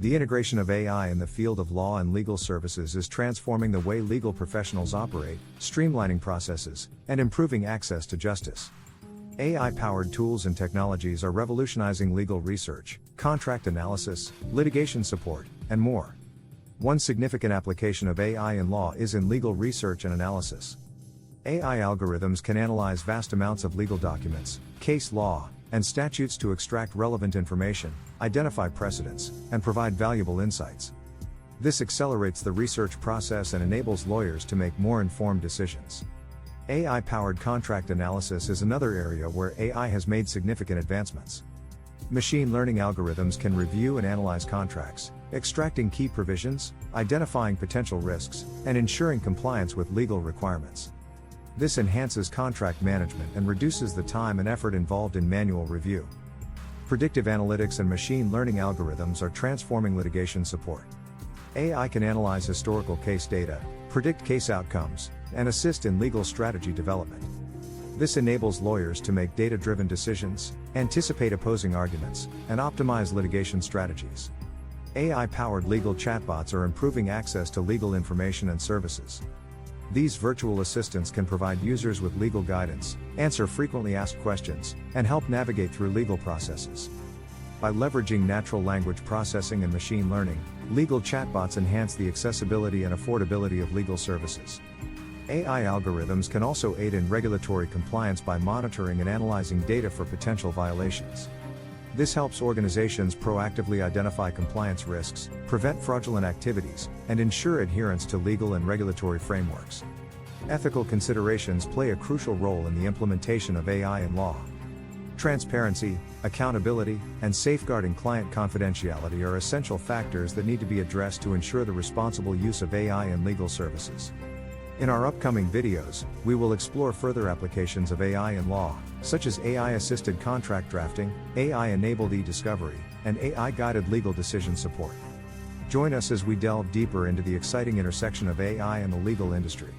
The integration of AI in the field of law and legal services is transforming the way legal professionals operate, streamlining processes, and improving access to justice. AI-powered tools and technologies are revolutionizing legal research, contract analysis, litigation support, and more. One significant application of AI in law is in legal research and analysis. AI algorithms can analyze vast amounts of legal documents, case law, and statutes to extract relevant information, identify precedents, and provide valuable insights. This accelerates the research process and enables lawyers to make more informed decisions. AI-powered contract analysis is another area where AI has made significant advancements. Machine learning algorithms can review and analyze contracts, extracting key provisions, identifying potential risks, and ensuring compliance with legal requirements. This enhances contract management and reduces the time and effort involved in manual review. Predictive analytics and machine learning algorithms are transforming litigation support. AI can analyze historical case data, predict case outcomes, and assist in legal strategy development. This enables lawyers to make data-driven decisions, anticipate opposing arguments, and optimize litigation strategies. AI-powered legal chatbots are improving access to legal information and services. These virtual assistants can provide users with legal guidance, answer frequently asked questions, and help navigate through legal processes. By leveraging natural language processing and machine learning, legal chatbots enhance the accessibility and affordability of legal services. AI algorithms can also aid in regulatory compliance by monitoring and analyzing data for potential violations. This helps organizations proactively identify compliance risks, prevent fraudulent activities, and ensure adherence to legal and regulatory frameworks. Ethical considerations play a crucial role in the implementation of AI in law. Transparency, accountability, and safeguarding client confidentiality are essential factors that need to be addressed to ensure the responsible use of AI in legal services. In our upcoming videos, we will explore further applications of AI in law, such as AI-assisted contract drafting, AI-enabled e-discovery, and AI-guided legal decision support. Join us as we delve deeper into the exciting intersection of AI and the legal industry.